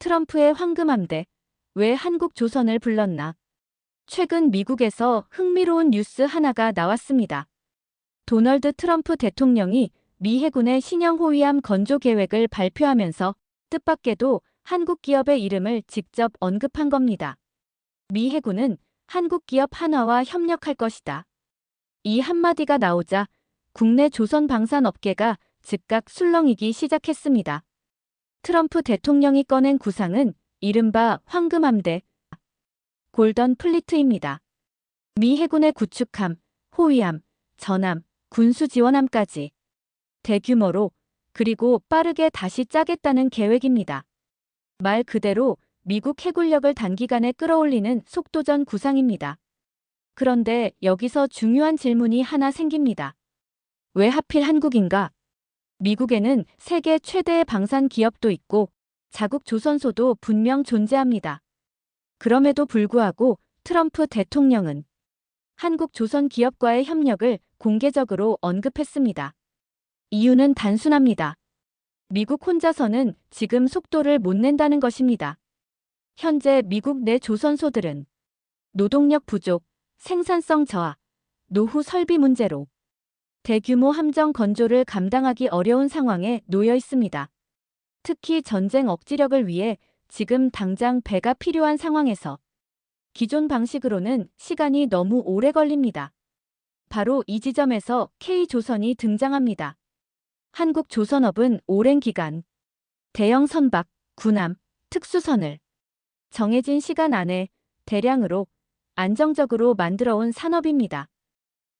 트럼프의 황금함대, 왜 한국 조선을 불렀나? 최근 미국에서 흥미로운 뉴스 하나가 나왔습니다. 도널드 트럼프 대통령이 미 해군의 신형 호위함 건조 계획을 발표하면서 뜻밖에도 한국 기업의 이름을 직접 언급한 겁니다. 미 해군은 한국 기업 한화와 협력할 것이다. 이 한마디가 나오자 국내 조선 방산업계가 즉각 술렁이기 시작했습니다. 트럼프 대통령이 꺼낸 구상은 이른바 황금함대, 골던 플리트입니다. 미 해군의 구축함, 호위함, 전함, 군수지원함까지 대규모로 그리고 빠르게 다시 짜겠다는 계획입니다. 말 그대로 미국 해군력을 단기간에 끌어올리는 속도전 구상입니다. 그런데 여기서 중요한 질문이 하나 생깁니다. 왜 하필 한국인가? 미국에는 세계 최대의 방산 기업도 있고 자국 조선소도 분명 존재합니다. 그럼에도 불구하고 트럼프 대통령은 한국 조선 기업과의 협력을 공개적으로 언급했습니다. 이유는 단순합니다. 미국 혼자서는 지금 속도를 못 낸다는 것입니다. 현재 미국 내 조선소들은 노동력 부족, 생산성 저하, 노후 설비 문제로 대규모 함정 건조를 감당하기 어려운 상황에 놓여 있습니다. 특히 전쟁 억지력을 위해 지금 당장 배가 필요한 상황에서 기존 방식으로는 시간이 너무 오래 걸립니다. 바로 이 지점에서 K조선이 등장합니다. 한국조선업은 오랜 기간 대형 선박, 군함, 특수선을 정해진 시간 안에 대량으로 안정적으로 만들어온 산업입니다.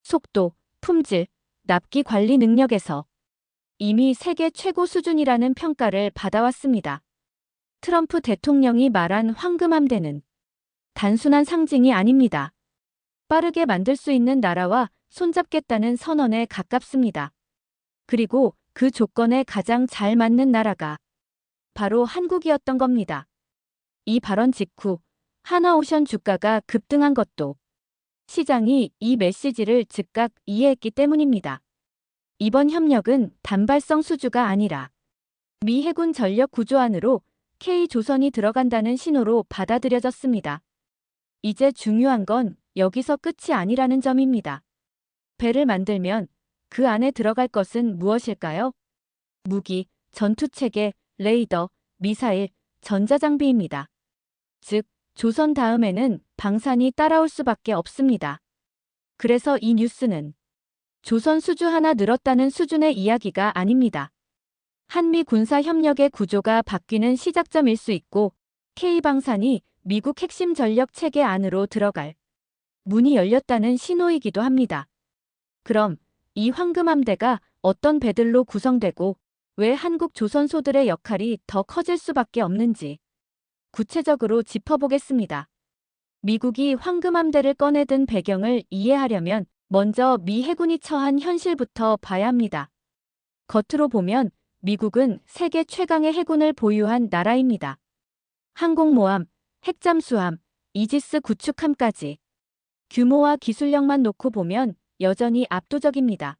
속도, 품질, 납기 관리 능력에서 이미 세계 최고 수준이라는 평가를 받아왔습니다. 트럼프 대통령이 말한 황금함대는 단순한 상징이 아닙니다. 빠르게 만들 수 있는 나라와 손잡겠다는 선언에 가깝습니다. 그리고 그 조건에 가장 잘 맞는 나라가 바로 한국이었던 겁니다. 이 발언 직후 한화오션 주가가 급등한 것도 시장이 이 메시지를 즉각 이해했기 때문입니다. 이번 협력은 단발성 수주가 아니라 미 해군 전력 구조 안으로 K조선이 들어간다는 신호로 받아들여졌습니다. 이제 중요한 건 여기서 끝이 아니라는 점입니다. 배를 만들면 그 안에 들어갈 것은 무엇일까요? 무기, 전투체계, 레이더, 미사일, 전자장비입니다. 즉, 조선 다음에는 방산이 따라올 수밖에 없습니다. 그래서 이 뉴스는 조선 수주 하나 늘었다는 수준의 이야기가 아닙니다. 한미 군사 협력의 구조가 바뀌는 시작점일 수 있고 K방산이 미국 핵심 전력 체계 안으로 들어갈 문이 열렸다는 신호이기도 합니다. 그럼 이 황금함대가 어떤 배들로 구성되고 왜 한국 조선소들의 역할이 더 커질 수밖에 없는지 구체적으로 짚어보겠습니다. 미국이 황금함대를 꺼내든 배경을 이해하려면 먼저 미 해군이 처한 현실부터 봐야 합니다. 겉으로 보면 미국은 세계 최강의 해군을 보유한 나라입니다. 항공모함, 핵잠수함, 이지스 구축함까지 규모와 기술력만 놓고 보면 여전히 압도적입니다.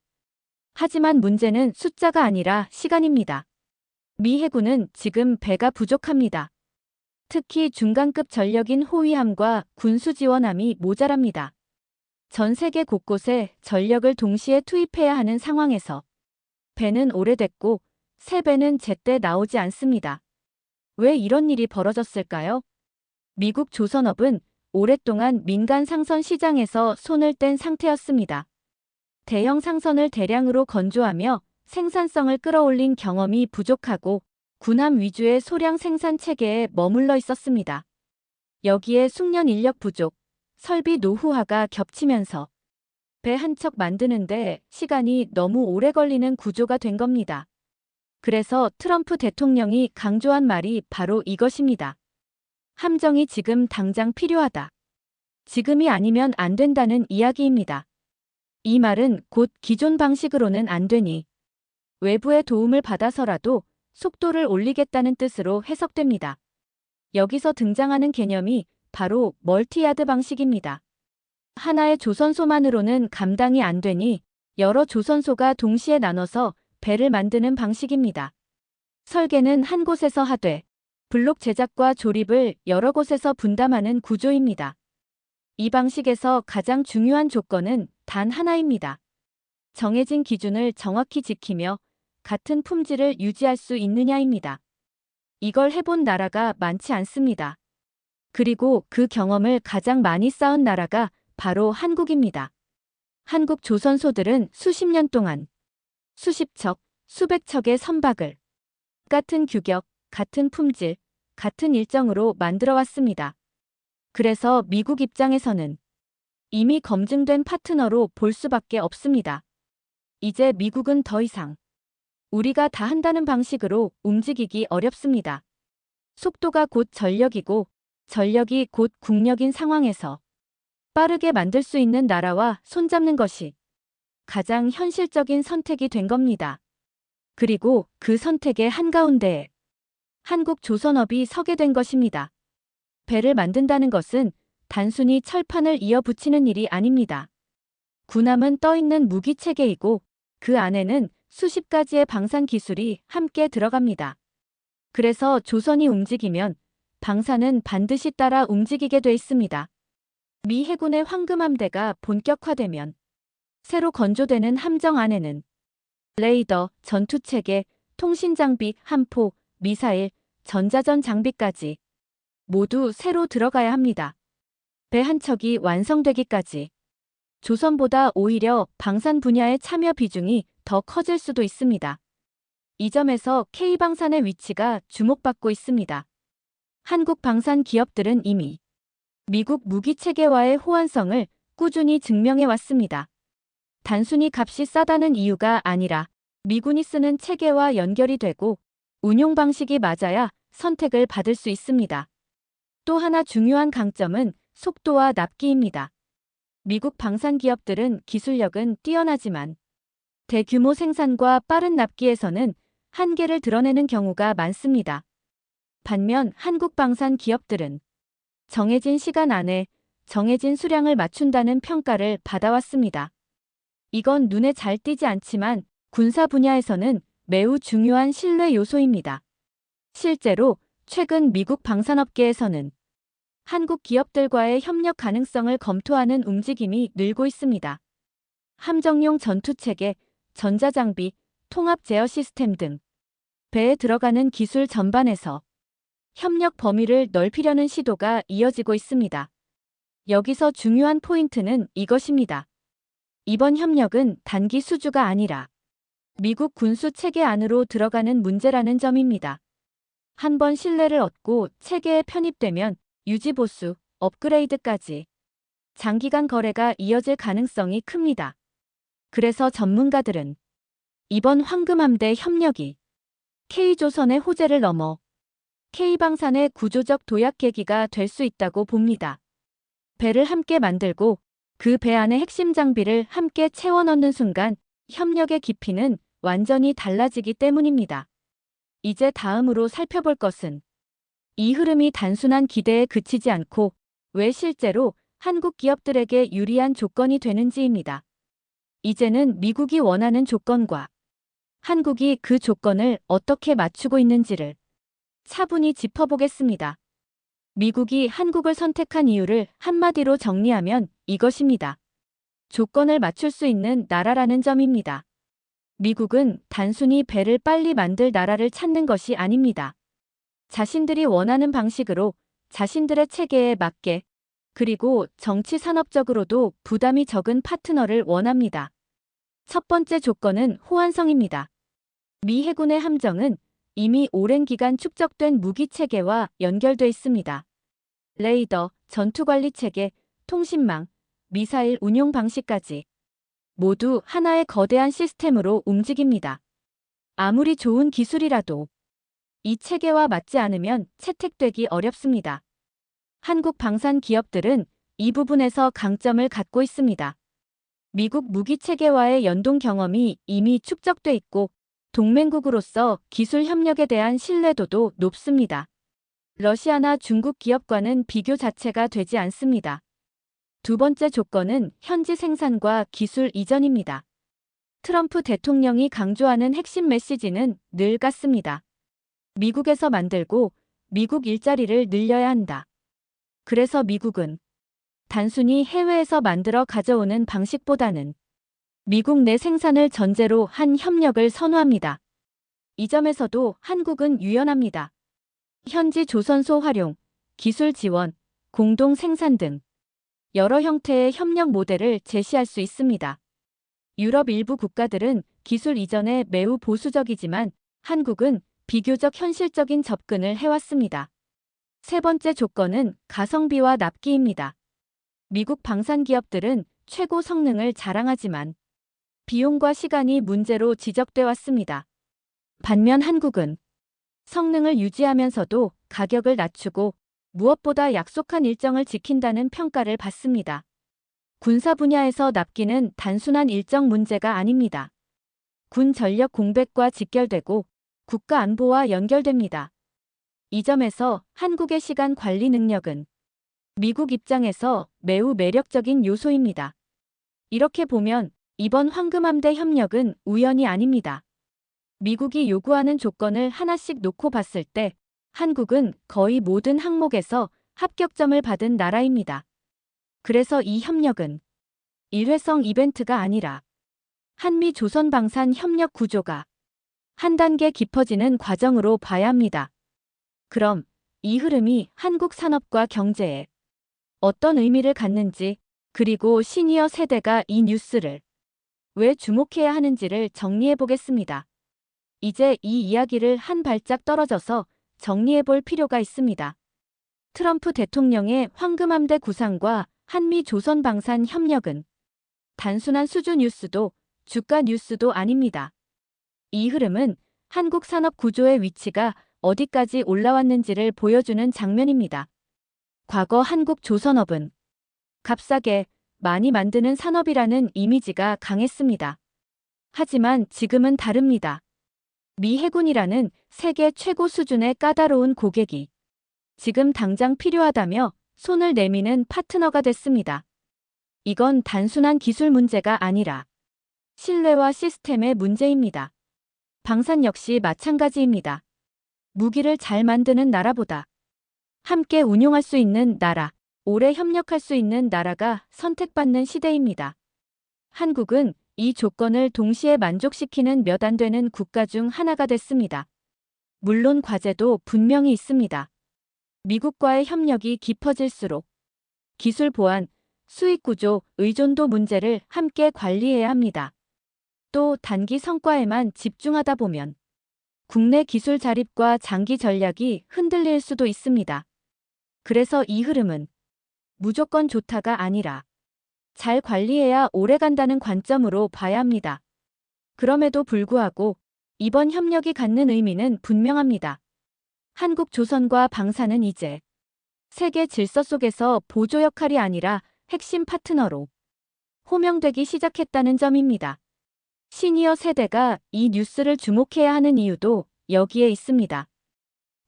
하지만 문제는 숫자가 아니라 시간입니다. 미 해군은 지금 배가 부족합니다. 특히 중간급 전력인 호위함과 군수지원함이 모자랍니다. 전 세계 곳곳에 전력을 동시에 투입해야 하는 상황에서 배는 오래됐고 새 배는 제때 나오지 않습니다. 왜 이런 일이 벌어졌을까요? 미국 조선업은 오랫동안 민간 상선 시장에서 손을 뗀 상태였습니다. 대형 상선을 대량으로 건조하며 생산성을 끌어올린 경험이 부족하고 군함 위주의 소량 생산 체계에 머물러 있었습니다. 여기에 숙련 인력 부족, 설비 노후화가 겹치면서 배 한 척 만드는데 시간이 너무 오래 걸리는 구조가 된 겁니다. 그래서 트럼프 대통령이 강조한 말이 바로 이것입니다. 함정이 지금 당장 필요하다. 지금이 아니면 안 된다는 이야기입니다. 이 말은 곧 기존 방식으로는 안 되니 외부의 도움을 받아서라도 속도를 올리겠다는 뜻으로 해석됩니다. 여기서 등장하는 개념이 바로 멀티야드 방식입니다. 하나의 조선소만으로는 감당이 안 되니 여러 조선소가 동시에 나눠서 배를 만드는 방식입니다. 설계는 한 곳에서 하되 블록 제작과 조립을 여러 곳에서 분담하는 구조입니다. 이 방식에서 가장 중요한 조건은 단 하나입니다. 정해진 기준을 정확히 지키며 같은 품질을 유지할 수 있느냐입니다. 이걸 해본 나라가 많지 않습니다. 그리고 그 경험을 가장 많이 쌓은 나라가 바로 한국입니다. 한국 조선소들은 수십 년 동안 수십 척, 수백 척의 선박을 같은 규격, 같은 품질, 같은 일정으로 만들어 왔습니다. 그래서 미국 입장에서는 이미 검증된 파트너로 볼 수밖에 없습니다. 이제 미국은 더 이상 우리가 다 한다는 방식으로 움직이기 어렵습니다. 속도가 곧 전력이고 전력이 곧 국력인 상황에서 빠르게 만들 수 있는 나라와 손잡는 것이 가장 현실적인 선택이 된 겁니다. 그리고 그 선택의 한가운데에 한국 조선업이 서게 된 것입니다. 배를 만든다는 것은 단순히 철판을 이어 붙이는 일이 아닙니다. 군함은 떠있는 무기체계이고 그 안에는 수십 가지의 방산 기술이 함께 들어갑니다. 그래서 조선이 움직이면 방산은 반드시 따라 움직이게 돼 있습니다. 미 해군의 황금함대가 본격화되면 새로 건조되는 함정 안에는 레이더, 전투체계, 통신장비, 함포, 미사일, 전자전 장비까지 모두 새로 들어가야 합니다. 배 한 척이 완성되기까지 조선보다 오히려 방산 분야의 참여 비중이 더 커질 수도 있습니다. 이 점에서 K방산의 위치가 주목받고 있습니다. 한국 방산 기업들은 이미 미국 무기체계와의 호환성을 꾸준히 증명해 왔습니다. 단순히 값이 싸다는 이유가 아니라 미군이 쓰는 체계와 연결이 되고 운용 방식이 맞아야 선택을 받을 수 있습니다. 또 하나 중요한 강점은 속도와 납기입니다. 미국 방산 기업들은 기술력은 뛰어나지만 대규모 생산과 빠른 납기에서는 한계를 드러내는 경우가 많습니다. 반면 한국 방산 기업들은 정해진 시간 안에 정해진 수량을 맞춘다는 평가를 받아왔습니다. 이건 눈에 잘 띄지 않지만 군사 분야에서는 매우 중요한 신뢰 요소입니다. 실제로 최근 미국 방산업계에서는 한국 기업들과의 협력 가능성을 검토하는 움직임이 늘고 있습니다. 함정용 전투체계, 전자장비, 통합 제어 시스템 등 배에 들어가는 기술 전반에서 협력 범위를 넓히려는 시도가 이어지고 있습니다. 여기서 중요한 포인트는 이것입니다. 이번 협력은 단기 수주가 아니라 미국 군수 체계 안으로 들어가는 문제라는 점입니다. 한번 신뢰를 얻고 체계에 편입되면 유지 보수, 업그레이드까지 장기간 거래가 이어질 가능성이 큽니다. 그래서 전문가들은 이번 황금함대 협력이 K조선의 호재를 넘어 K방산의 구조적 도약 계기가 될 수 있다고 봅니다. 배를 함께 만들고 그 배 안의 핵심 장비를 함께 채워 넣는 순간 협력의 깊이는 완전히 달라지기 때문입니다. 이제 다음으로 살펴볼 것은 이 흐름이 단순한 기대에 그치지 않고 왜 실제로 한국 기업들에게 유리한 조건이 되는지입니다. 이제는 미국이 원하는 조건과 한국이 그 조건을 어떻게 맞추고 있는지를 차분히 짚어보겠습니다. 미국이 한국을 선택한 이유를 한마디로 정리하면 이것입니다. 조건을 맞출 수 있는 나라라는 점입니다. 미국은 단순히 배를 빨리 만들 나라를 찾는 것이 아닙니다. 자신들이 원하는 방식으로 자신들의 체계에 맞게 그리고 정치 산업적으로도 부담이 적은 파트너를 원합니다. 첫 번째 조건은 호환성입니다. 미 해군의 함정은 이미 오랜 기간 축적된 무기 체계와 연결돼 있습니다. 레이더, 전투관리 체계, 통신망, 미사일 운용 방식까지 모두 하나의 거대한 시스템으로 움직입니다. 아무리 좋은 기술이라도 이 체계와 맞지 않으면 채택되기 어렵습니다. 한국 방산 기업들은 이 부분에서 강점을 갖고 있습니다. 미국 무기 체계와의 연동 경험이 이미 축적돼 있고 동맹국으로서 기술 협력에 대한 신뢰도도 높습니다. 러시아나 중국 기업과는 비교 자체가 되지 않습니다. 두 번째 조건은 현지 생산과 기술 이전입니다. 트럼프 대통령이 강조하는 핵심 메시지는 늘 같습니다. 미국에서 만들고 미국 일자리를 늘려야 한다. 그래서 미국은 단순히 해외에서 만들어 가져오는 방식보다는 미국 내 생산을 전제로 한 협력을 선호합니다. 이 점에서도 한국은 유연합니다. 현지 조선소 활용, 기술 지원, 공동 생산 등 여러 형태의 협력 모델을 제시할 수 있습니다. 유럽 일부 국가들은 기술 이전에 매우 보수적이지만 한국은 비교적 현실적인 접근을 해왔습니다. 세 번째 조건은 가성비와 납기입니다. 미국 방산 기업들은 최고 성능을 자랑하지만 비용과 시간이 문제로 지적돼 왔습니다. 반면 한국은 성능을 유지하면서도 가격을 낮추고 무엇보다 약속한 일정을 지킨다는 평가를 받습니다. 군사 분야에서 납기는 단순한 일정 문제가 아닙니다. 군 전력 공백과 직결되고 국가 안보와 연결됩니다. 이 점에서 한국의 시간 관리 능력은 미국 입장에서 매우 매력적인 요소입니다. 이렇게 보면 이번 황금함대 협력은 우연이 아닙니다. 미국이 요구하는 조건을 하나씩 놓고 봤을 때 한국은 거의 모든 항목에서 합격점을 받은 나라입니다. 그래서 이 협력은 일회성 이벤트가 아니라 한미 조선 방산 협력 구조가 한 단계 깊어지는 과정으로 봐야 합니다. 그럼 이 흐름이 한국 산업과 경제에 어떤 의미를 갖는지, 그리고 시니어 세대가 이 뉴스를 왜 주목해야 하는지를 정리해 보겠습니다. 이제 이 이야기를 한 발짝 떨어져서 정리해 볼 필요가 있습니다. 트럼프 대통령의 황금함대 구상과 한미 조선 방산 협력은 단순한 수주 뉴스도 주가 뉴스도 아닙니다. 이 흐름은 한국 산업 구조의 위치가 어디까지 올라왔는지를 보여주는 장면입니다. 과거 한국 조선업은 값싸게 많이 만드는 산업이라는 이미지가 강했습니다. 하지만 지금은 다릅니다. 미 해군이라는 세계 최고 수준의 까다로운 고객이 지금 당장 필요하다며 손을 내미는 파트너가 됐습니다. 이건 단순한 기술 문제가 아니라 신뢰와 시스템의 문제입니다. 방산 역시 마찬가지입니다. 무기를 잘 만드는 나라보다 함께 운용할 수 있는 나라, 오래 협력할 수 있는 나라가 선택받는 시대입니다. 한국은 이 조건을 동시에 만족시키는 몇 안 되는 국가 중 하나가 됐습니다. 물론 과제도 분명히 있습니다. 미국과의 협력이 깊어질수록 기술 보안, 수익 구조, 의존도 문제를 함께 관리해야 합니다. 또 단기 성과에만 집중하다 보면 국내 기술 자립과 장기 전략이 흔들릴 수도 있습니다. 그래서 이 흐름은 무조건 좋다가 아니라 잘 관리해야 오래 간다는 관점으로 봐야 합니다. 그럼에도 불구하고 이번 협력이 갖는 의미는 분명합니다. 한국 조선과 방산은 이제 세계 질서 속에서 보조 역할이 아니라 핵심 파트너로 호명되기 시작했다는 점입니다. 시니어 세대가 이 뉴스를 주목해야 하는 이유도 여기에 있습니다.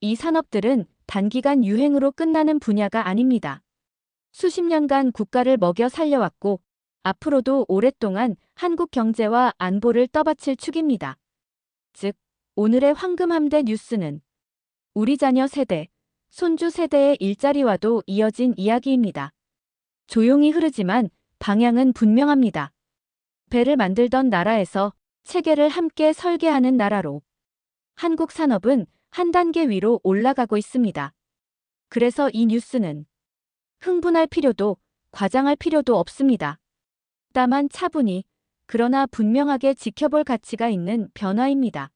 이 산업들은 단기간 유행으로 끝나는 분야가 아닙니다. 수십 년간 국가를 먹여 살려왔고 앞으로도 오랫동안 한국 경제와 안보를 떠받칠 축입니다. 즉, 오늘의 황금함대 뉴스는 우리 자녀 세대, 손주 세대의 일자리와도 이어진 이야기입니다. 조용히 흐르지만 방향은 분명합니다. 배를 만들던 나라에서 체계를 함께 설계하는 나라로 한국 산업은 한 단계 위로 올라가고 있습니다. 그래서 이 뉴스는 흥분할 필요도 과장할 필요도 없습니다. 다만 차분히 그러나 분명하게 지켜볼 가치가 있는 변화입니다.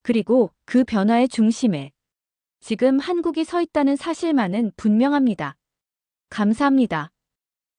그리고 그 변화의 중심에 지금 한국이 서 있다는 사실만은 분명합니다. 감사합니다.